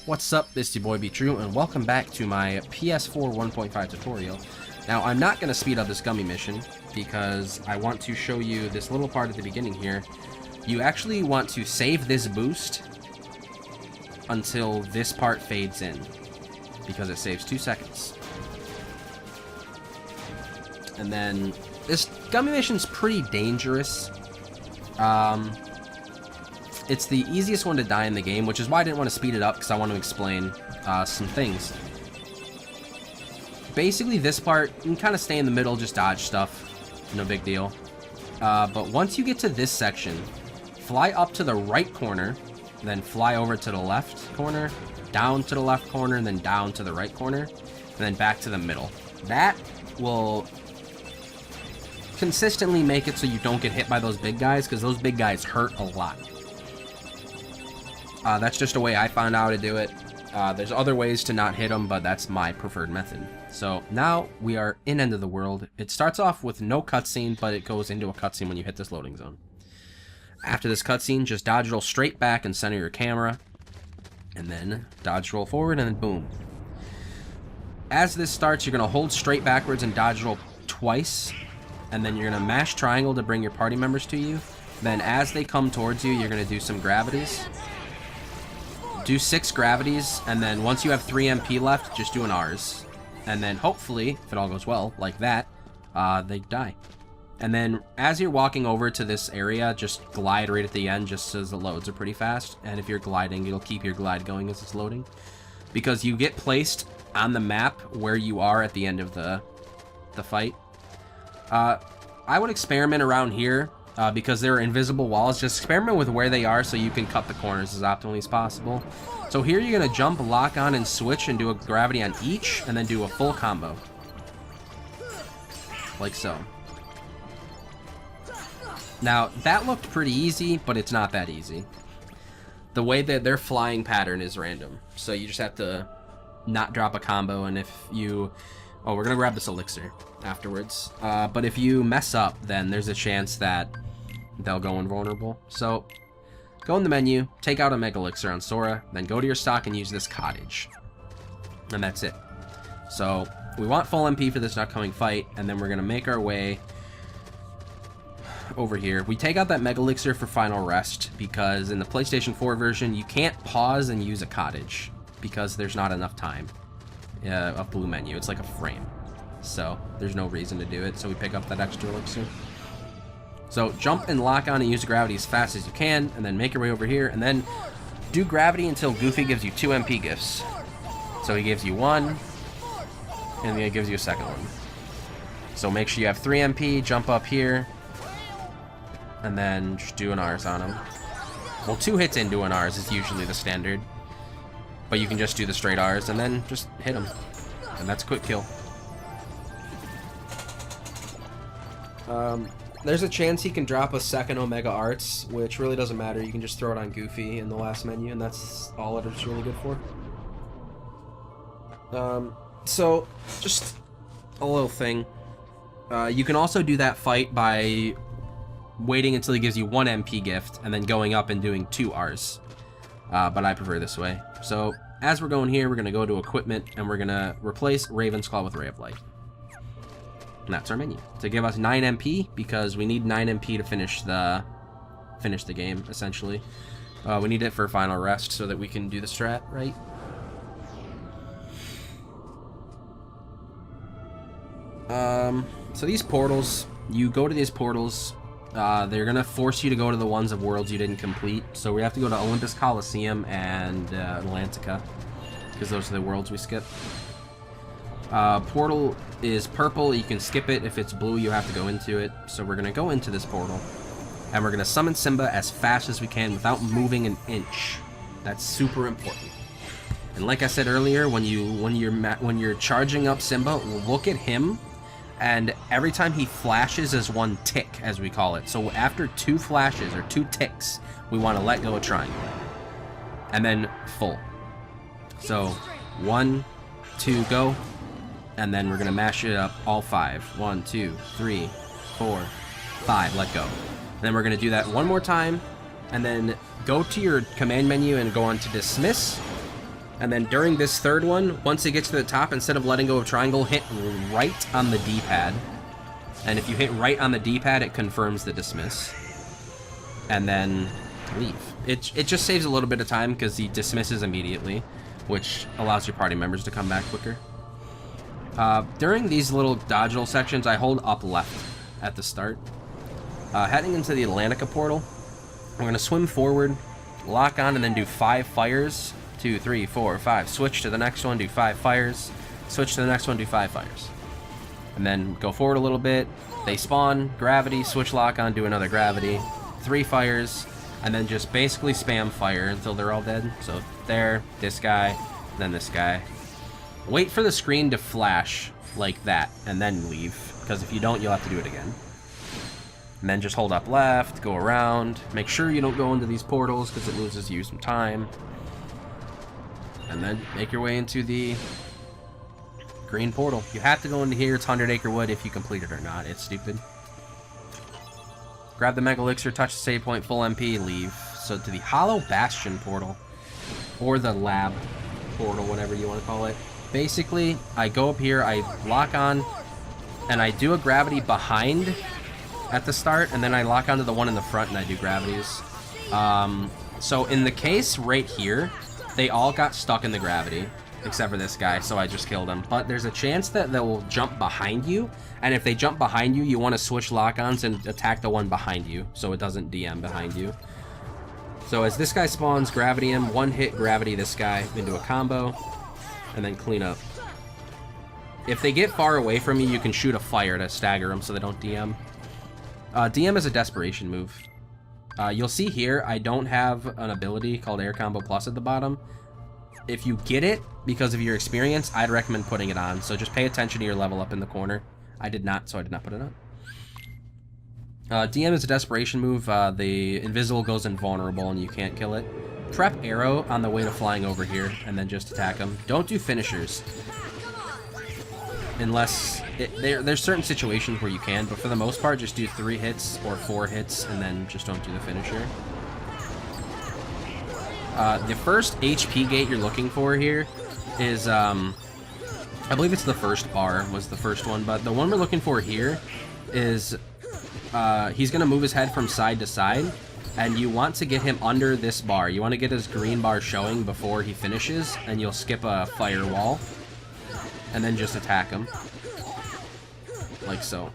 What's up, this is your boy Be True, and welcome back to my PS4 1.5 tutorial. Now, I'm not going to speed up this gummy mission, because I want to show you this little part at the beginning here. You actually want to save this boost until this part fades in, because it saves 2 seconds. And then, this gummy mission's pretty dangerous. It's the easiest one to die in the game, which is why I didn't want to speed it up, because I want to explain some things. Basically, this part, you can kind of stay in the middle, just dodge stuff. No big deal. But once you get to this section, fly up to the right corner, then fly over to the left corner, down to the left corner, and then down to the right corner, and then back to the middle. That will consistently make it so you don't get hit by those big guys, because those big guys hurt a lot. That's just a way I found out how to do it. There's other ways to not hit them, but that's my preferred method. So now we are in End of the World. It starts off with no cutscene, but it goes into a cutscene when you hit this loading zone. After this cutscene, just dodge roll straight back and center your camera, and then dodge roll forward, and then boom. As this starts, you're going to hold straight backwards and dodge roll twice, and then you're going to mash triangle to bring your party members to you. Then as they come towards you, you're going to do some gravities. Do 6 gravities, and then once you have 3 MP left, just do an Rs. And then hopefully, if it all goes well, like that, they die. And then as you're walking over to this area, just glide right at the end, just as the loads are pretty fast. And if you're gliding, it'll keep your glide going as it's loading. Because you get placed on the map where you are at the end of the fight. I would experiment around here. Because there are invisible walls, just experiment with where they are so you can cut the corners as optimally as possible. So here you're going to jump, lock on, and switch and do a gravity on each, and then do a full combo. Like so. Now, that looked pretty easy, but it's not that easy. The way that their flying pattern is random. So you just have to not drop a combo, and if you... Oh, we're going to grab this elixir afterwards. But if you mess up, then there's a chance that they'll go invulnerable. So, go in the menu, take out a Mega Elixir on Sora, then go to your stock and use this cottage. And that's it. So, we want full MP for this upcoming fight, and then we're going to make our way over here. We take out that Mega Elixir for final rest, because in the PlayStation 4 version, you can't pause and use a cottage, because there's not enough time. A blue menu. It's like a frame. So, there's no reason to do it, so we pick up that extra elixir. So, jump and lock on and use gravity as fast as you can, and then make your way over here, and then do gravity until Goofy gives you 2 MP gifts. So he gives you 1, and then he gives you a second one. So make sure you have 3 MP, jump up here, and then just do an Rs on him. Well, 2 hits into an Rs is usually the standard. But you can just do the straight Rs and then just hit him. And that's a quick kill. There's a chance he can drop a second Omega Arts, which really doesn't matter. You can just throw it on Goofy in the last menu, and that's all it is really good for. So, just a little thing. You can also do that fight by waiting until he gives you 1 MP gift, and then going up and doing 2 Rs. But I prefer this way. So, as we're going here, we're going to go to Equipment, and we're going to replace Raven's Claw with Ray of Light. And that's our menu. To give us 9 MP, because we need 9 MP to finish the game, essentially. We need it for final rest, so that we can do the strat, right? So these portals, you go to these portals, they're going to force you to go to the ones of worlds you didn't complete. So we have to go to Olympus Coliseum and Atlantica, because those are the worlds we skip. Portal is purple, you can skip it. If it's blue, you have to go into it. So we're going to go into this portal, and we're going to summon Simba as fast as we can without moving an inch. That's super important. And like I said earlier, when you're charging up Simba, look at him. And every time he flashes is 1 tick, as we call it. So after 2 flashes, or 2 ticks, we want to let go of triangle. And then full. So, 1, 2, go. And then we're going to mash it up all 5. 1, 2, 3, 4, 5, let go. And then we're going to do that 1 more time. And then go to your command menu and go on to dismiss. And then during this third one, once it gets to the top, instead of letting go of triangle, hit right on the D-pad. And if you hit right on the D-pad, it confirms the dismiss. And then leave. It just saves a little bit of time because he dismisses immediately, which allows your party members to come back quicker. During these little dodge roll sections, I hold up left at the start. Heading into the Atlantica portal, we're going to swim forward, lock on, and then do 5 fires. 2, 3, 4, 5. Switch to the next one, do 5 fires. Switch to the next one, do 5 fires. And then go forward a little bit. They spawn, gravity, switch lock on, do another gravity. 3 fires, and then just basically spam fire until they're all dead. So there, this guy, then this guy. Wait for the screen to flash like that, and then leave. Because if you don't, you'll have to do it again. And then just hold up left, go around. Make sure you don't go into these portals because it loses you some time. And then make your way into the green portal. You have to go into here. It's 100 Acre Wood if you complete it or not. It's stupid. Grab the Mega Elixir, touch the save point, full MP, leave. So to the Hollow Bastion portal. Or the lab portal, whatever you want to call it. Basically, I go up here, I lock on, and I do a gravity behind at the start, and then I lock onto the one in the front and I do gravities. So in the case right here, they all got stuck in the gravity, except for this guy, so I just killed him. But there's a chance that they will jump behind you, and if they jump behind you, you want to switch lock-ons and attack the one behind you, so it doesn't DM behind you. So as this guy spawns, gravity him, one hit gravity this guy into a combo, and then clean up. If they get far away from you, you can shoot a fire to stagger them so they don't DM. DM is a desperation move. You'll see here, I don't have an ability called Air Combo Plus at the bottom. If you get it, because of your experience, I'd recommend putting it on. So just pay attention to your level up in the corner. I did not, so I did not put it on. DM is a desperation move. The invisible goes invulnerable and you can't kill it. Prep arrow on the way to flying over here, and then just attack them. Don't do finishers. Unless, there's certain situations where you can, but for the most part, just do 3 hits or 4 hits, and then just don't do the finisher. The first HP gate you're looking for here is, I believe it's the first bar was the first one, but the one we're looking for here is, he's going to move his head from side to side, and you want to get him under this bar. You want to get his green bar showing before he finishes, and you'll skip a firewall. And then just attack him. Like so.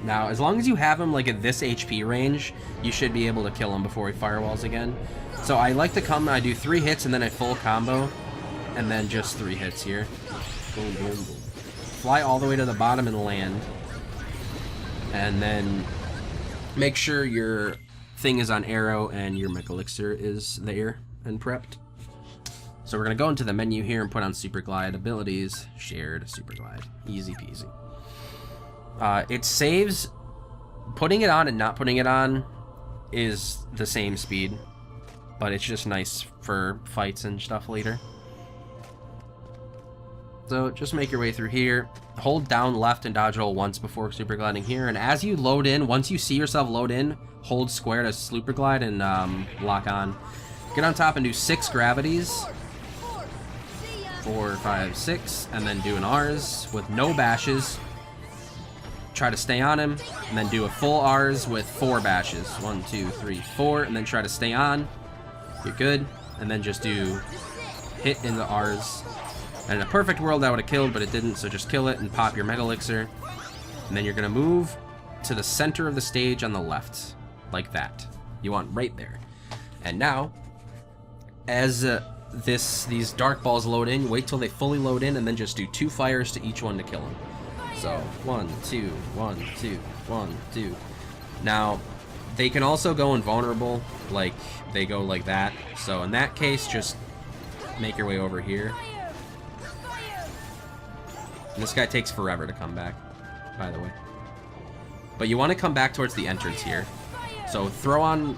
Now, as long as you have him like at this HP range, you should be able to kill him before he firewalls again. So I like to come, I do 3 hits and then a full combo. And then just 3 hits here. Boom, boom, boom. Fly all the way to the bottom and land. And then make sure your thing is on arrow and your Mega Elixir is there and prepped. So we're going to go into the menu here and put on Super Glide. Abilities, shared, Super Glide. Easy peasy. It saves, putting it on and not putting it on is the same speed, but it's just nice for fights and stuff later. So just make your way through here. Hold down left and dodge roll once before Super Gliding here, and as you load in, once you see yourself load in, hold square to Super Glide and lock on. Get on top and do 6 gravities. 4, 5, 6, and then do an R's with no bashes. Try to stay on him, and then do a full R's with 4 bashes. 1, 2, 3, 4, and then try to stay on. You're good, and then just do hit in the R's. And in a perfect world, that would have killed, but it didn't, so just kill it and pop your Mega Elixir. And then you're going to move to the center of the stage on the left, like that. You want right there. And now, as these dark balls load in, wait till they fully load in, and then just do 2 fires to each one to kill them. So 1, 2, 1, 2, 1, 2. Now they can also go invulnerable, like they go like that. So in that case, just make your way over here. And this guy takes forever to come back, by the way. But you want to come back towards the entrance here. So throw on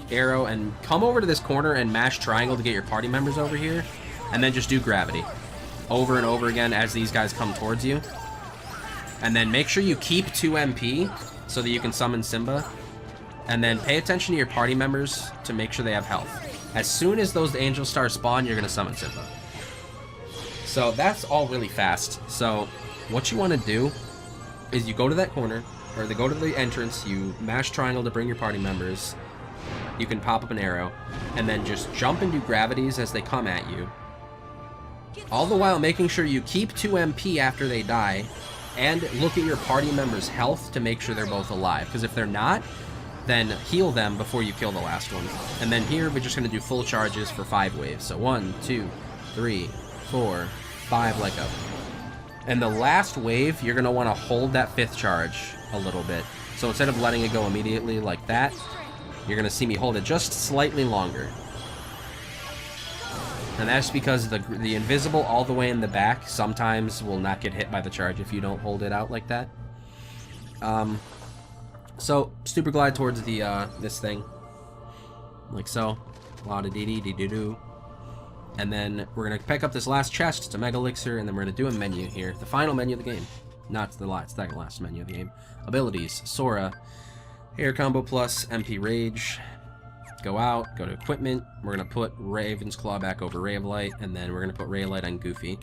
arrow and come over to this corner and mash triangle to get your party members over here, and then just do gravity over and over again as these guys come towards you. And then make sure you keep 2 MP so that you can summon Simba, and then pay attention to your party members to make sure they have health. As soon as those angel stars spawn, you're gonna summon Simba. So that's all really fast. So what you want to do is you go to that corner, or go to the entrance, you mash triangle to bring your party members, you can pop up an arrow, and then just jump and do gravities as they come at you. All the while making sure you keep 2 MP after they die, and look at your party members' health to make sure they're both alive. Because if they're not, then heal them before you kill the last one. And then here, we're just going to do full charges for 5 waves. So 1, 2, 3, 4, 5 like up. And the last wave, you're going to want to hold that 5th charge a little bit. So instead of letting it go immediately like that, you're going to see me hold it just slightly longer. And that's because the invisible all the way in the back sometimes will not get hit by the charge if you don't hold it out like that. So, super glide towards the this thing. Like so. La-da-dee-dee-dee-doo-doo. And then we're going to pick up this last chest. It's a Mega Elixir, and then we're going to do a menu here. The final menu of the game. Not the second last menu of the game. Abilities. Sora. Air Combo Plus. MP Rage. Go out, go to equipment. We're going to put Raven's Claw back over Ray of Light, and then we're going to put Ray of Light on Goofy.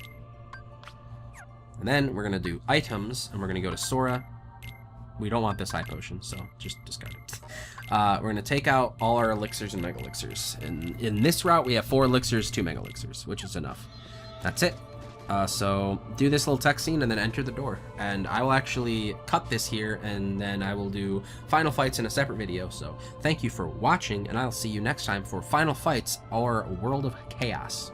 And then we're going to do items, and we're going to go to Sora. We don't want this high potion, so just discard it. We're going to take out all our elixirs and mega elixirs. And in this route, we have 4 elixirs, 2 mega elixirs, which is enough. That's it. So do this little text scene and then enter the door. And I will actually cut this here, and then I will do final fights in a separate video. So thank you for watching, and I'll see you next time for final fights or World of Chaos.